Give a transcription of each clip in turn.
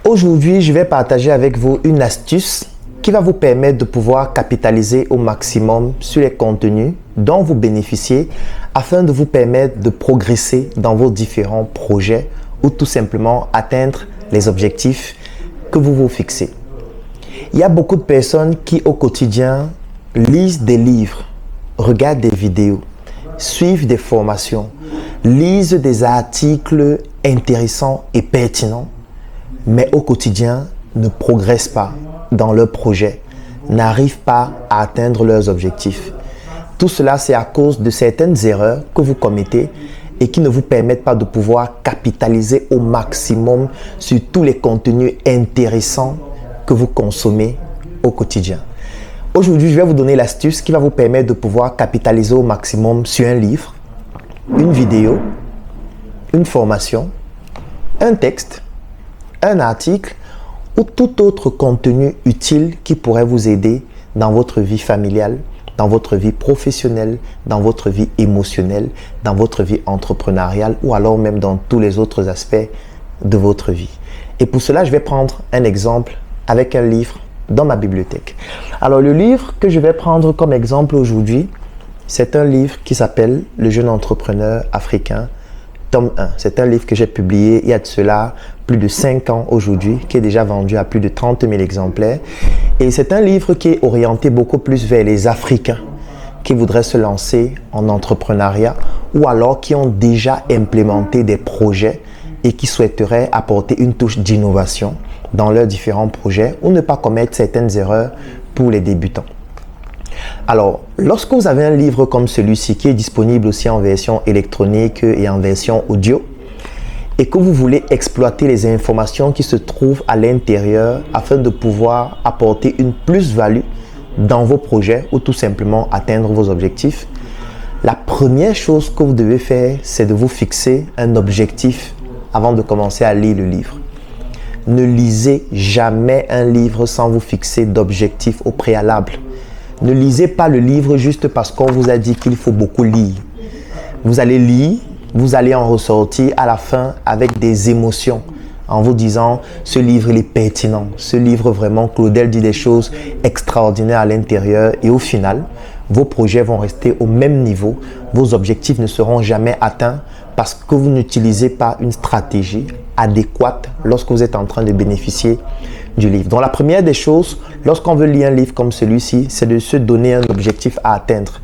Aujourd'hui, je vais partager avec vous une astuce qui va vous permettre de pouvoir capitaliser au maximum sur les contenus dont vous bénéficiez afin de vous permettre de progresser dans vos différents projets ou tout simplement atteindre les objectifs que vous vous fixez. Il y a beaucoup de personnes qui au quotidien lisent des livres, regardent des vidéos, suivent des formations, lisent des articles intéressants et pertinents, mais au quotidien ne progressent pas dans leurs projets, n'arrivent pas à atteindre leurs objectifs. Tout cela, c'est à cause de certaines erreurs que vous commettez et qui ne vous permettent pas de pouvoir capitaliser au maximum sur tous les contenus intéressants que vous consommez au quotidien. Aujourd'hui, je vais vous donner l'astuce qui va vous permettre de pouvoir capitaliser au maximum sur un livre, une vidéo, une formation, un texte, un article ou tout autre contenu utile qui pourrait vous aider dans votre vie familiale, dans votre vie professionnelle, dans votre vie émotionnelle, dans votre vie entrepreneuriale ou alors même dans tous les autres aspects de votre vie. Et pour cela, je vais prendre un exemple avec un livre dans ma bibliothèque. Alors, le livre que je vais prendre comme exemple aujourd'hui, c'est un livre qui s'appelle « Le jeune entrepreneur africain », tome 1. C'est un livre que j'ai publié il y a de cela plus de 5 ans aujourd'hui, qui est déjà vendu à plus de 30 000 exemplaires. Et c'est un livre qui est orienté beaucoup plus vers les Africains qui voudraient se lancer en entrepreneuriat ou alors qui ont déjà implémenté des projets et qui souhaiteraient apporter une touche d'innovation dans leurs différents projets ou ne pas commettre certaines erreurs pour les débutants. Alors, lorsque vous avez un livre comme celui-ci qui est disponible aussi en version électronique et en version audio et que vous voulez exploiter les informations qui se trouvent à l'intérieur afin de pouvoir apporter une plus-value dans vos projets ou tout simplement atteindre vos objectifs, la première chose que vous devez faire, c'est de vous fixer un objectif avant de commencer à lire le livre. Ne lisez jamais un livre sans vous fixer d'objectif au préalable. Ne lisez pas le livre juste parce qu'on vous a dit qu'il faut beaucoup lire. Vous allez lire, vous allez en ressortir à la fin avec des émotions en vous disant « ce livre il est pertinent, ce livre vraiment, Claudel dit des choses extraordinaires à l'intérieur » et au final, vos projets vont rester au même niveau, vos objectifs ne seront jamais atteints parce que vous n'utilisez pas une stratégie adéquate lorsque vous êtes en train de bénéficier du livre. Donc la première des choses, lorsqu'on veut lire un livre comme celui-ci, c'est de se donner un objectif à atteindre.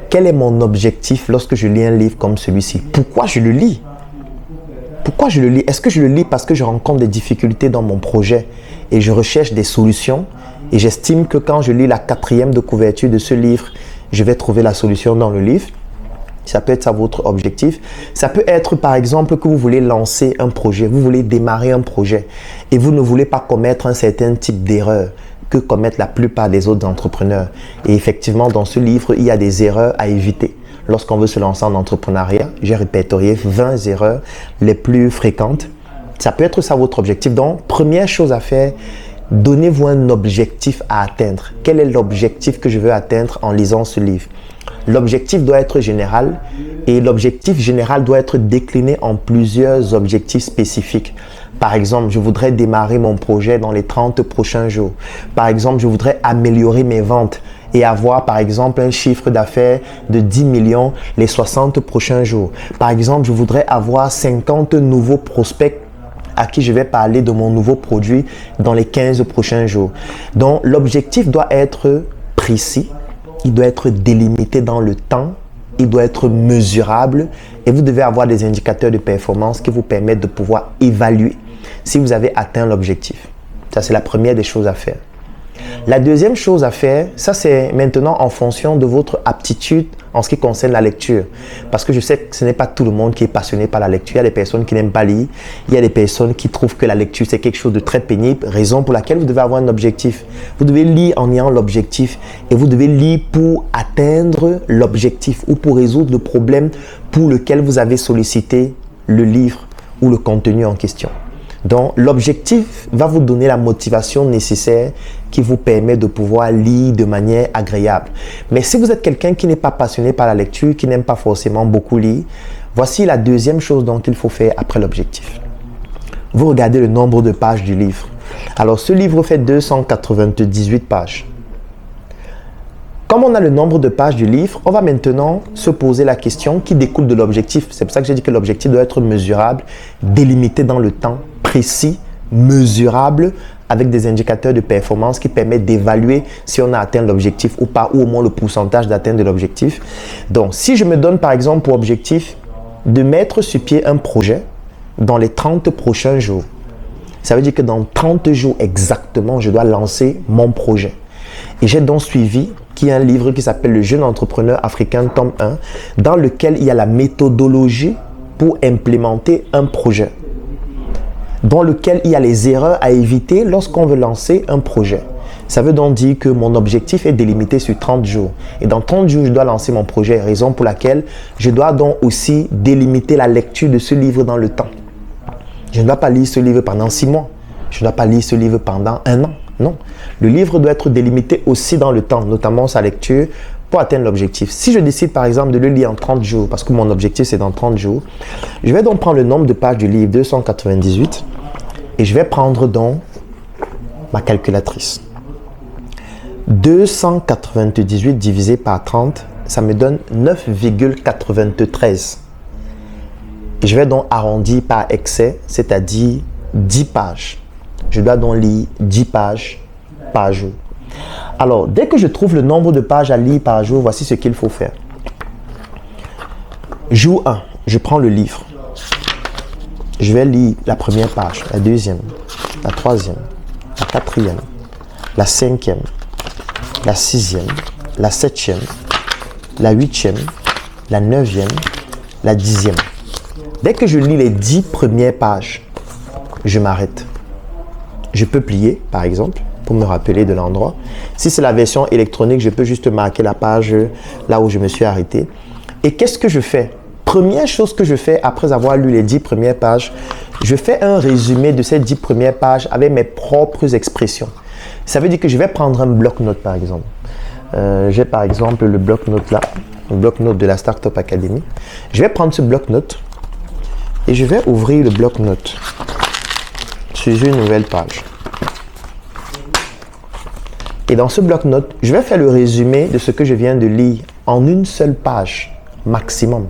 Quel est mon objectif lorsque je lis un livre comme celui-ci? Pourquoi je le lis? Pourquoi je le lis? Est-ce que je le lis parce que je rencontre des difficultés dans mon projet et je recherche des solutions et j'estime que quand je lis la 4e de couverture de ce livre, je vais trouver la solution dans le livre? Ça peut être ça votre objectif. Ça peut être par exemple que vous voulez lancer un projet, vous voulez démarrer un projet et vous ne voulez pas commettre un certain type d'erreur que commettent la plupart des autres entrepreneurs. Et effectivement, dans ce livre, il y a des erreurs à éviter. Lorsqu'on veut se lancer en entrepreneuriat, j'ai répertorié 20 erreurs les plus fréquentes. Ça peut être ça votre objectif. Donc, première chose à faire, donnez-vous un objectif à atteindre. Quel est l'objectif que je veux atteindre en lisant ce livre? L'objectif doit être général et l'objectif général doit être décliné en plusieurs objectifs spécifiques. Par exemple, je voudrais démarrer mon projet dans les 30 prochains jours. Par exemple, je voudrais améliorer mes ventes et avoir par exemple un chiffre d'affaires de 10 millions les 60 prochains jours. Par exemple, je voudrais avoir 50 nouveaux prospects à qui je vais parler de mon nouveau produit dans les 15 prochains jours. Donc, l'objectif doit être précis. Il doit être délimité dans le temps, il doit être mesurable et vous devez avoir des indicateurs de performance qui vous permettent de pouvoir évaluer si vous avez atteint l'objectif. Ça, c'est la première des choses à faire. La deuxième chose à faire, ça c'est maintenant en fonction de votre aptitude en ce qui concerne la lecture. Parce que je sais que ce n'est pas tout le monde qui est passionné par la lecture. Il y a des personnes qui n'aiment pas lire. Il y a des personnes qui trouvent que la lecture c'est quelque chose de très pénible. Raison pour laquelle vous devez avoir un objectif. Vous devez lire en ayant l'objectif. Et vous devez lire pour atteindre l'objectif ou pour résoudre le problème pour lequel vous avez sollicité le livre ou le contenu en question. Donc, l'objectif va vous donner la motivation nécessaire qui vous permet de pouvoir lire de manière agréable. Mais si vous êtes quelqu'un qui n'est pas passionné par la lecture, qui n'aime pas forcément beaucoup lire, voici la deuxième chose dont il faut faire après l'objectif. Vous regardez le nombre de pages du livre. Alors, ce livre fait 298 pages. Comme on a le nombre de pages du livre, on va maintenant se poser la question qui découle de l'objectif. C'est pour ça que j'ai dit que l'objectif doit être mesurable, délimité dans le temps, précis, mesurable, avec des indicateurs de performance qui permettent d'évaluer si on a atteint l'objectif ou pas, ou au moins le pourcentage d'atteinte de l'objectif. Donc, si je me donne par exemple pour objectif de mettre sur pied un projet dans les 30 prochains jours, ça veut dire que dans 30 jours exactement, je dois lancer mon projet. Et j'ai donc suivi qui est un livre qui s'appelle Le Jeune Entrepreneur Africain, tome 1, dans lequel il y a la méthodologie pour implémenter un projet, dans lequel il y a les erreurs à éviter lorsqu'on veut lancer un projet. Ça veut donc dire que mon objectif est délimité sur 30 jours. Et dans 30 jours, je dois lancer mon projet, raison pour laquelle je dois donc aussi délimiter la lecture de ce livre dans le temps. Je ne dois pas lire ce livre pendant 6 mois. Je ne dois pas lire ce livre pendant 1 an. Non. Le livre doit être délimité aussi dans le temps, notamment sa lecture, pour atteindre l'objectif. Si je décide par exemple de le lire en 30 jours, parce que mon objectif c'est dans 30 jours, je vais donc prendre le nombre de pages du livre, 298, et je vais prendre donc ma calculatrice. 298 divisé par 30, ça me donne 9,93. Je vais donc arrondir par excès, c'est-à-dire 10 pages. Je dois donc lire 10 pages par jour. Alors, dès que je trouve le nombre de pages à lire par jour, voici ce qu'il faut faire. Jour 1, je prends le livre. Je vais lire la première page, la deuxième, la troisième, la quatrième, la cinquième, la sixième, la septième, la huitième, la neuvième, la dixième. Dès que je lis les 10 premières pages, je m'arrête. Je peux plier, par exemple, pour me rappeler de l'endroit. Si c'est la version électronique, je peux juste marquer la page là où je me suis arrêté. Et qu'est-ce que je fais? Première chose que je fais après avoir lu les 10 premières pages, je fais un résumé de ces 10 premières pages avec mes propres expressions. Ça veut dire que je vais prendre un bloc-notes, par exemple. J'ai par exemple le bloc-notes là, le bloc-notes de la Startup Academy. Je vais prendre ce bloc-notes et je vais ouvrir le bloc-notes sur une nouvelle page. Et dans ce bloc-notes, je vais faire le résumé de ce que je viens de lire en une seule page maximum.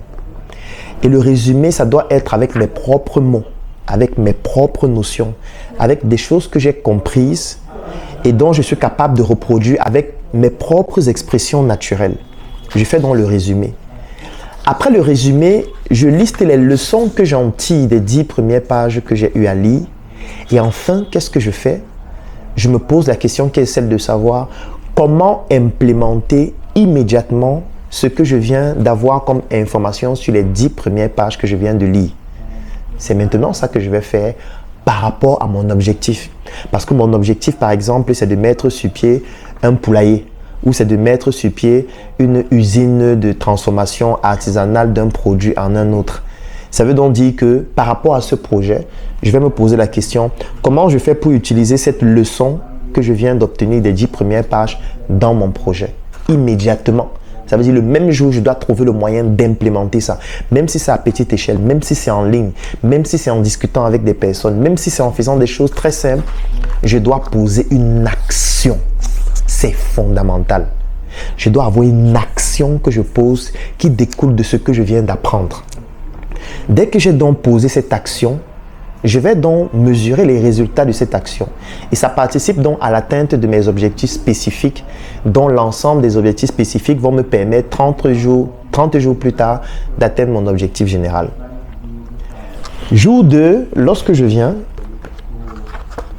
Et le résumé, ça doit être avec mes propres mots, avec mes propres notions, avec des choses que j'ai comprises et dont je suis capable de reproduire avec mes propres expressions naturelles. Je fais donc le résumé. Après le résumé, je liste les leçons que j'en tire des 10 premières pages que j'ai eu à lire. Et enfin, qu'est-ce que je fais? Je me pose la question qui est celle de savoir comment implémenter immédiatement ce que je viens d'avoir comme information sur les 10 premières pages que je viens de lire. C'est maintenant ça que je vais faire par rapport à mon objectif. Parce que mon objectif, par exemple, c'est de mettre sur pied un poulailler ou c'est de mettre sur pied une usine de transformation artisanale d'un produit en un autre. Ça veut donc dire que par rapport à ce projet, je vais me poser la question, comment je fais pour utiliser cette leçon que je viens d'obtenir des 10 premières pages dans mon projet immédiatement. Ça veut dire le même jour, je dois trouver le moyen d'implémenter ça. Même si c'est à petite échelle, même si c'est en ligne, même si c'est en discutant avec des personnes, même si c'est en faisant des choses très simples, je dois poser une action. C'est fondamental. Je dois avoir une action que je pose qui découle de ce que je viens d'apprendre. Dès que j'ai donc posé cette action, je vais donc mesurer les résultats de cette action. Et ça participe donc à l'atteinte de mes objectifs spécifiques, dont l'ensemble des objectifs spécifiques vont me permettre 30 jours plus tard d'atteindre mon objectif général. Jour 2, lorsque je viens,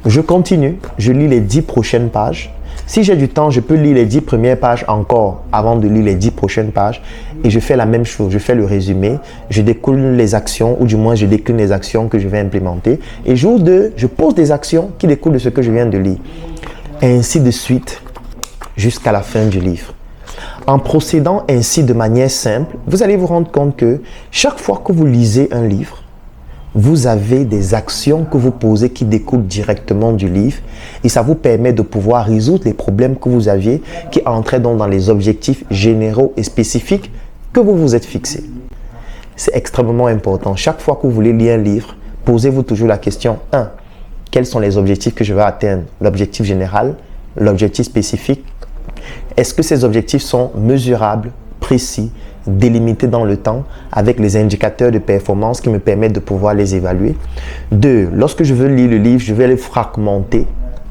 je continue, je lis les 10 prochaines pages. Si j'ai du temps, je peux lire les 10 premières pages encore avant de lire les 10 prochaines pages et je fais la même chose, je fais le résumé, je découle les actions ou du moins je décline les actions que je vais implémenter et jour 2, je pose des actions qui découlent de ce que je viens de lire. Et ainsi de suite jusqu'à la fin du livre. En procédant ainsi de manière simple, vous allez vous rendre compte que chaque fois que vous lisez un livre, vous avez des actions que vous posez qui découlent directement du livre et ça vous permet de pouvoir résoudre les problèmes que vous aviez qui entraient donc dans les objectifs généraux et spécifiques que vous vous êtes fixés. C'est extrêmement important. Chaque fois que vous voulez lire un livre, posez-vous toujours la question 1. Quels sont les objectifs que je veux atteindre? L'objectif général, l'objectif spécifique. Est-ce que ces objectifs sont mesurables, précis, délimités dans le temps avec les indicateurs de performance qui me permettent de pouvoir les évaluer? 2. Lorsque je veux lire le livre, je vais le fragmenter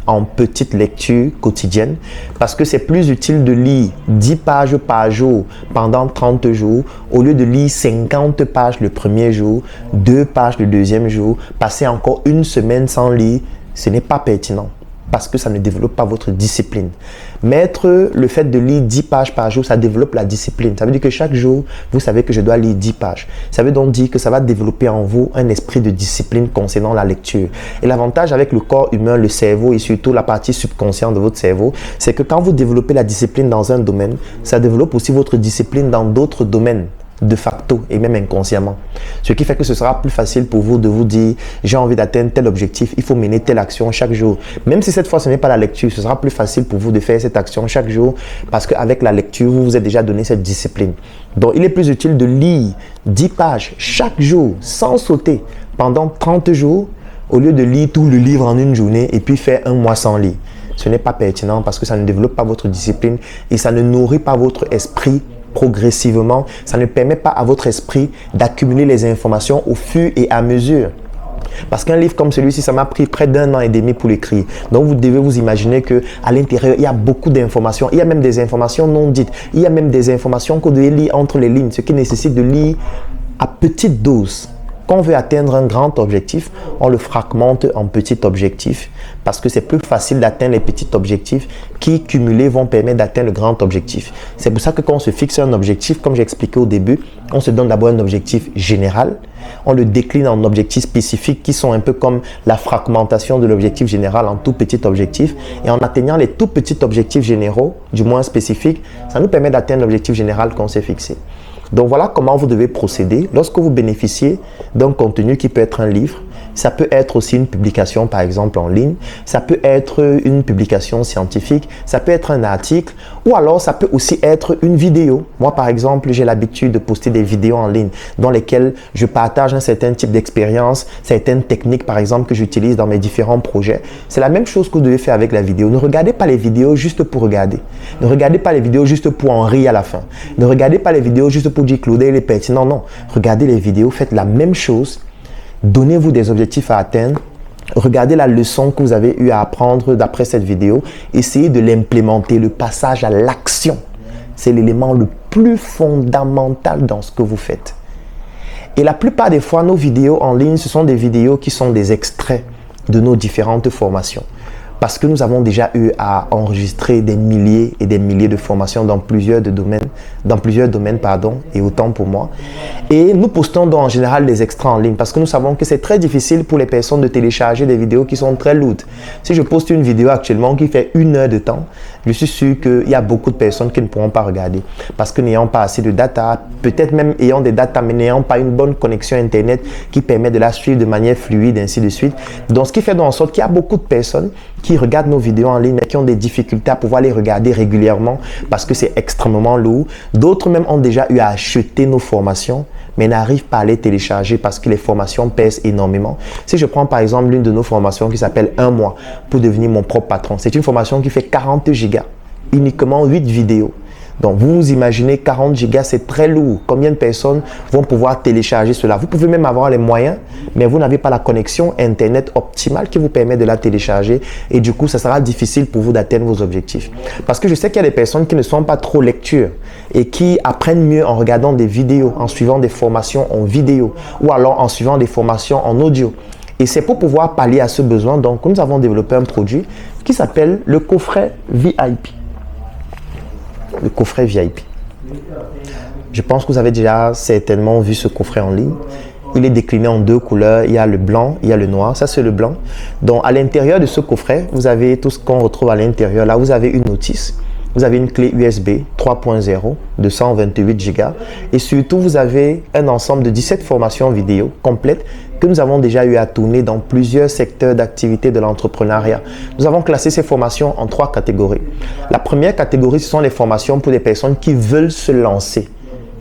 en petites lectures quotidiennes parce que c'est plus utile de lire 10 pages par jour pendant 30 jours au lieu de lire 50 pages le premier jour, 2 pages le deuxième jour, passer encore une semaine sans lire. Ce n'est pas pertinent parce que ça ne développe pas votre discipline. Mettre le fait de lire 10 pages par jour, ça développe la discipline. Ça veut dire que chaque jour, vous savez que je dois lire 10 pages. Ça veut donc dire que ça va développer en vous un esprit de discipline concernant la lecture. Et l'avantage avec le corps humain, le cerveau et surtout la partie subconsciente de votre cerveau, c'est que quand vous développez la discipline dans un domaine, ça développe aussi votre discipline dans d'autres domaines, de facto et même inconsciemment. Ce qui fait que ce sera plus facile pour vous de vous dire j'ai envie d'atteindre tel objectif, il faut mener telle action chaque jour. Même si cette fois ce n'est pas la lecture, ce sera plus facile pour vous de faire cette action chaque jour parce qu'avec la lecture, vous vous êtes déjà donné cette discipline. Donc il est plus utile de lire 10 pages chaque jour sans sauter pendant 30 jours au lieu de lire tout le livre en une journée et puis faire un mois sans lire. Ce n'est pas pertinent parce que ça ne développe pas votre discipline et ça ne nourrit pas votre esprit progressivement. Ça ne permet pas à votre esprit d'accumuler les informations au fur et à mesure. Parce qu'un livre comme celui-ci, ça m'a pris près d'1 an et demi pour l'écrire. Donc vous devez vous imaginer qu'à l'intérieur, il y a beaucoup d'informations. Il y a même des informations non dites. Il y a même des informations que vous devez lire entre les lignes, ce qui nécessite de lire à petite dose. Quand on veut atteindre un grand objectif, on le fragmente en petits objectifs parce que c'est plus facile d'atteindre les petits objectifs qui, cumulés, vont permettre d'atteindre le grand objectif. C'est pour ça que quand on se fixe un objectif, comme j'ai expliqué au début, on se donne d'abord un objectif général. On le décline en objectifs spécifiques qui sont un peu comme la fragmentation de l'objectif général en tout petits objectifs. Et en atteignant les tout petits objectifs généraux, du moins spécifiques, ça nous permet d'atteindre l'objectif général qu'on s'est fixé. Donc voilà comment vous devez procéder lorsque vous bénéficiez d'un contenu qui peut être un livre. Ça peut être aussi une publication par exemple en ligne, ça peut être une publication scientifique, ça peut être un article ou alors ça peut aussi être une vidéo. Moi par exemple, j'ai l'habitude de poster des vidéos en ligne dans lesquelles je partage un certain type d'expérience, certaines techniques par exemple que j'utilise dans mes différents projets. C'est la même chose que vous devez faire avec la vidéo. Ne regardez pas les vidéos juste pour regarder. Ne regardez pas les vidéos juste pour en rire à la fin. Ne regardez pas les vidéos juste pour dire Claude il est pertinent. Non, regardez les vidéos, faites la même chose. Donnez-vous des objectifs à atteindre. Regardez la leçon que vous avez eu à apprendre d'après cette vidéo. Essayez de l'implémenter. Le passage à l'action, c'est l'élément le plus fondamental dans ce que vous faites. Et la plupart des fois, nos vidéos en ligne, ce sont des vidéos qui sont des extraits de nos différentes formations. Parce que nous avons déjà eu à enregistrer des milliers et des milliers de formations dans plusieurs domaines, et autant pour moi. Et nous postons donc en général des extraits en ligne parce que nous savons que c'est très difficile pour les personnes de télécharger des vidéos qui sont très lourdes. Si je poste une vidéo actuellement qui fait 1 heure de temps, je suis sûr qu'il y a beaucoup de personnes qui ne pourront pas regarder parce que n'ayant pas assez de data, peut-être même ayant des data mais n'ayant pas une bonne connexion internet qui permet de la suivre de manière fluide, ainsi de suite. Donc ce qui fait en sorte qu'il y a beaucoup de personnes qui regardent nos vidéos en ligne mais qui ont des difficultés à pouvoir les regarder régulièrement parce que c'est extrêmement lourd. D'autres même ont déjà eu à acheter nos formations mais n'arrivent pas à les télécharger parce que les formations pèsent énormément. Si je prends par exemple l'une de nos formations qui s'appelle 1 mois pour devenir mon propre patron, c'est une formation qui fait 40 gigas, uniquement 8 vidéos. Donc vous vous imaginez 40 gigas, c'est très lourd. Combien de personnes vont pouvoir télécharger cela? Vous pouvez même avoir les moyens, mais vous n'avez pas la connexion internet optimale qui vous permet de la télécharger et du coup, ça sera difficile pour vous d'atteindre vos objectifs. Parce que je sais qu'il y a des personnes qui ne sont pas trop lectures et qui apprennent mieux en regardant des vidéos, en suivant des formations en vidéo ou alors en suivant des formations en audio. Et c'est pour pouvoir pallier à ce besoin, donc nous avons développé un produit qui s'appelle le coffret VIP. Le coffret VIP. Je pense que vous avez déjà certainement vu ce coffret en ligne. Il est décliné en 2 couleurs. Il y a le blanc, il y a le noir. Ça, c'est le blanc. Donc, à l'intérieur de ce coffret, vous avez tout ce qu'on retrouve à l'intérieur. Là, vous avez une notice. Vous avez une clé USB 3.0 de 128 Go. Et surtout, vous avez un ensemble de 17 formations vidéo complètes que nous avons déjà eu à tourner dans plusieurs secteurs d'activité de l'entrepreneuriat. Nous avons classé ces formations en 3 catégories. La première catégorie, ce sont les formations pour des personnes qui veulent se lancer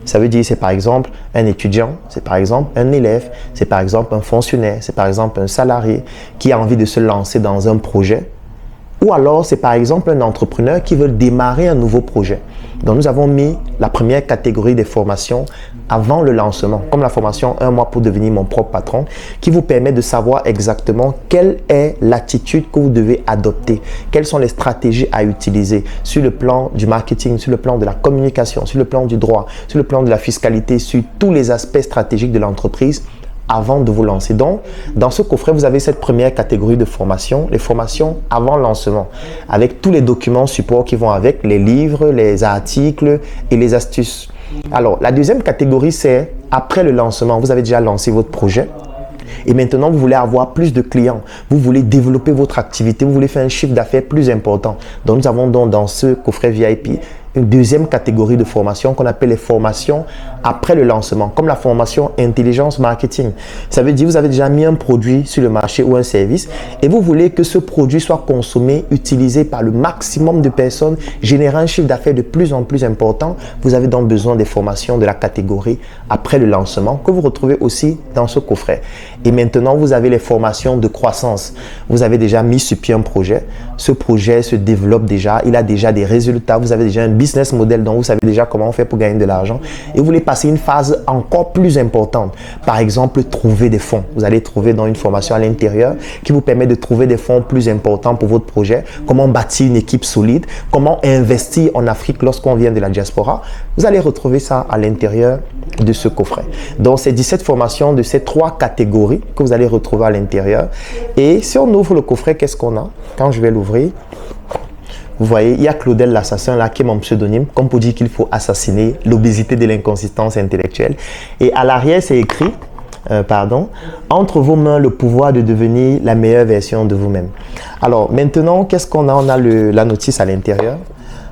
Ça veut dire c'est par exemple un étudiant, c'est par exemple un élève, c'est par exemple un fonctionnaire, c'est par exemple un salarié qui a envie de se lancer dans un projet. Ou alors, c'est par exemple un entrepreneur qui veut démarrer un nouveau projet. Donc, nous avons mis la première catégorie des formations avant le lancement, comme la formation 1 mois pour devenir mon propre patron, qui vous permet de savoir exactement quelle est l'attitude que vous devez adopter, quelles sont les stratégies à utiliser sur le plan du marketing, sur le plan de la communication, sur le plan du droit, sur le plan de la fiscalité, sur tous les aspects stratégiques de l'entreprise avant de vous lancer. Donc, dans ce coffret, vous avez cette première catégorie de formation, les formations avant lancement, avec tous les documents support qui vont avec, les livres, les articles et les astuces. Alors, la deuxième catégorie, c'est après le lancement. Vous avez déjà lancé votre projet et maintenant, vous voulez avoir plus de clients. Vous voulez développer votre activité, vous voulez faire un chiffre d'affaires plus important. Donc, nous avons donc dans ce coffret VIP une deuxième catégorie de formation qu'on appelle les formations après le lancement, comme la formation intelligence marketing. Ça veut dire que vous avez déjà mis un produit sur le marché ou un service et vous voulez que ce produit soit consommé, utilisé par le maximum de personnes, générant un chiffre d'affaires de plus en plus important. Vous avez donc besoin des formations de la catégorie après le lancement que vous retrouvez aussi dans ce coffret. Et maintenant, vous avez les formations de croissance. Vous avez déjà mis sur pied un projet. Ce projet se développe déjà, il a déjà des résultats, vous avez déjà un business model dont vous savez déjà comment on fait pour gagner de l'argent et vous voulez passer une phase encore plus importante. Par exemple, trouver des fonds. Vous allez trouver dans une formation à l'intérieur qui vous permet de trouver des fonds plus importants pour votre projet, comment bâtir une équipe solide, comment investir en Afrique lorsqu'on vient de la diaspora. Vous allez retrouver ça à l'intérieur de ce coffret. Donc, c'est 17 formations de ces 3 catégories que vous allez retrouver à l'intérieur. Et si on ouvre le coffret, qu'est-ce qu'on a? Quand je vais l'ouvrir, vous voyez, il y a Claudel l'assassin là qui est mon pseudonyme, comme pour dire qu'il faut assassiner l'obésité de l'inconsistance intellectuelle. Et à l'arrière, c'est écrit, entre vos mains le pouvoir de devenir la meilleure version de vous-même. Alors maintenant, qu'est-ce qu'on a? On a la notice à l'intérieur.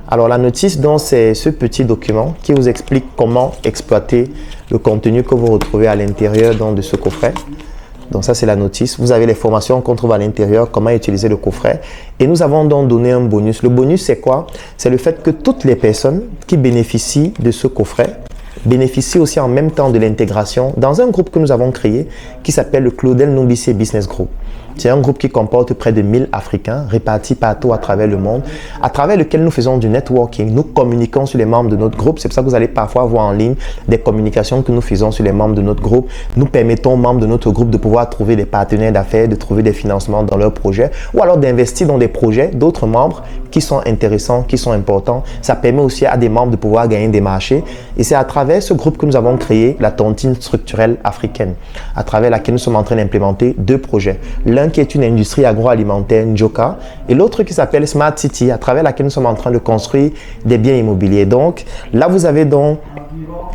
Alors la notice, donc, c'est ce petit document qui vous explique comment exploiter le contenu que vous retrouvez à l'intérieur de ce coffret. Donc ça, c'est la notice. Vous avez les formations qu'on trouve à l'intérieur, comment utiliser le coffret. Et nous avons donc donné un bonus. Le bonus, c'est quoi? C'est le fait que toutes les personnes qui bénéficient de ce coffret bénéficient aussi en même temps de l'intégration dans un groupe que nous avons créé qui s'appelle le Claudel Numbissier Business Group. C'est un groupe qui comporte près de 1000 Africains répartis partout à travers le monde, à travers lequel nous faisons du networking. Nous communiquons sur les membres de notre groupe. C'est pour ça que vous allez parfois voir en ligne des communications que nous faisons sur les membres de notre groupe. Nous permettons aux membres de notre groupe de pouvoir trouver des partenaires d'affaires, de trouver des financements dans leurs projets ou alors d'investir dans des projets d'autres membres qui sont intéressants, qui sont importants. Ça permet aussi à des membres de pouvoir gagner des marchés. Et c'est à travers ce groupe que nous avons créé la tontine structurelle africaine, à travers laquelle nous sommes en train d'implémenter 2 projets. L'un qui est une industrie agroalimentaire, Njoka, et l'autre qui s'appelle Smart City, à travers laquelle nous sommes en train de construire des biens immobiliers. Donc, là, vous avez donc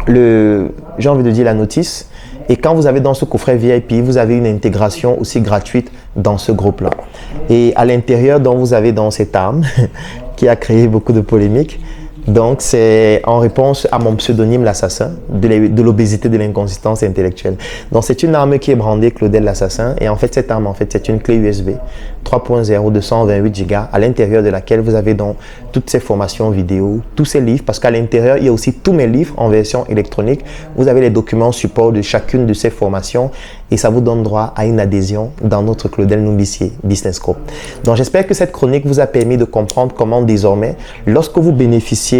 j'ai envie de dire la notice. Et quand vous avez dans ce coffret VIP, vous avez une intégration aussi gratuite dans ce groupe-là. Et à l'intérieur, donc, vous avez dans cette arme qui a créé beaucoup de polémiques. Donc, c'est en réponse à mon pseudonyme, l'assassin, de l'obésité de l'inconsistance intellectuelle. Donc, c'est une arme qui est brandée Claudel l'assassin. Et en fait, cette arme, c'est une clé USB 3.0 de 128 Go à l'intérieur de laquelle vous avez donc toutes ces formations vidéo, tous ces livres, parce qu'à l'intérieur, il y a aussi tous mes livres en version électronique. Vous avez les documents support de chacune de ces formations et ça vous donne droit à une adhésion dans notre Claudel Numbissier Business Group. Donc, j'espère que cette chronique vous a permis de comprendre comment désormais, lorsque vous bénéficiez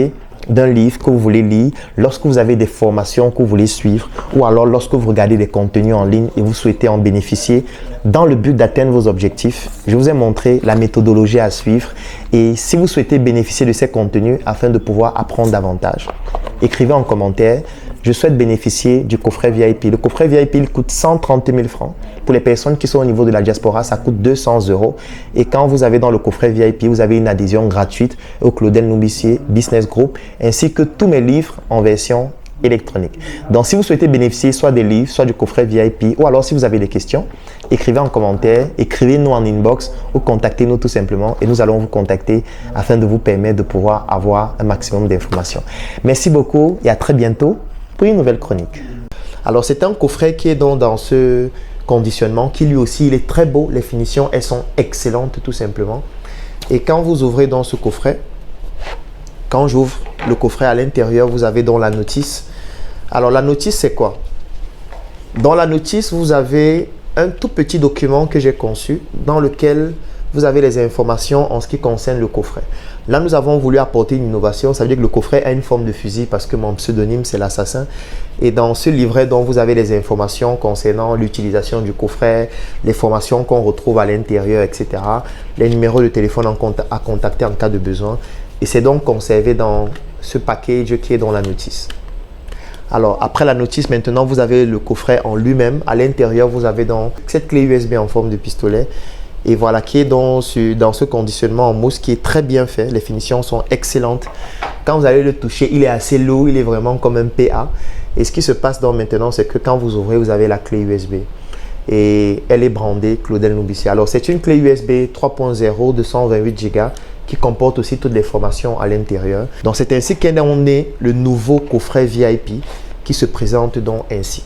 d'un livre que vous voulez lire, lorsque vous avez des formations que vous voulez suivre ou alors lorsque vous regardez des contenus en ligne et vous souhaitez en bénéficier dans le but d'atteindre vos objectifs, je vous ai montré la méthodologie à suivre. Et si vous souhaitez bénéficier de ces contenus afin de pouvoir apprendre davantage, écrivez en commentaire: je souhaite bénéficier du coffret VIP. Le coffret VIP, il coûte 130 000 francs. Pour les personnes qui sont au niveau de la diaspora, ça coûte 200 €. Et quand vous avez dans le coffret VIP, vous avez une adhésion gratuite au Claudel Numbissier Business Group, ainsi que tous mes livres en version électronique. Donc, si vous souhaitez bénéficier soit des livres, soit du coffret VIP, ou alors si vous avez des questions, écrivez en commentaire, écrivez-nous en inbox ou contactez-nous tout simplement et nous allons vous contacter afin de vous permettre de pouvoir avoir un maximum d'informations. Merci beaucoup et à très bientôt pour une nouvelle chronique. Alors, c'est un coffret qui est donc dans ce conditionnement qui lui aussi, il est très beau. Les finitions, elles sont excellentes tout simplement. Et quand vous ouvrez dans ce coffret, quand j'ouvre le coffret à l'intérieur, vous avez donc la notice Alors la notice, c'est quoi? Dans la notice, vous avez un tout petit document que j'ai conçu dans lequel vous avez les informations en ce qui concerne le coffret. Là, nous avons voulu apporter une innovation. Ça veut dire que le coffret a une forme de fusil parce que mon pseudonyme, c'est l'assassin. Et dans ce livret, dont vous avez les informations concernant l'utilisation du coffret, les formations qu'on retrouve à l'intérieur, etc. Les numéros de téléphone à contacter en cas de besoin. Et c'est donc conservé dans ce package qui est dans la notice. Alors, après la notice, maintenant, vous avez le coffret en lui-même. À l'intérieur, vous avez donc cette clé USB en forme de pistolet. Et voilà, qui est dans ce conditionnement en mousse qui est très bien fait. Les finitions sont excellentes. Quand vous allez le toucher, il est assez lourd. Il est vraiment comme un PA. Et ce qui se passe donc maintenant, c'est que quand vous ouvrez, vous avez la clé USB. Et elle est brandée Claudel Noubissi. Alors, c'est une clé USB 3.0 de 128 Go qui comporte aussi toutes les formations à l'intérieur. Donc, c'est ainsi qu'est né le nouveau coffret VIP qui se présente donc ainsi.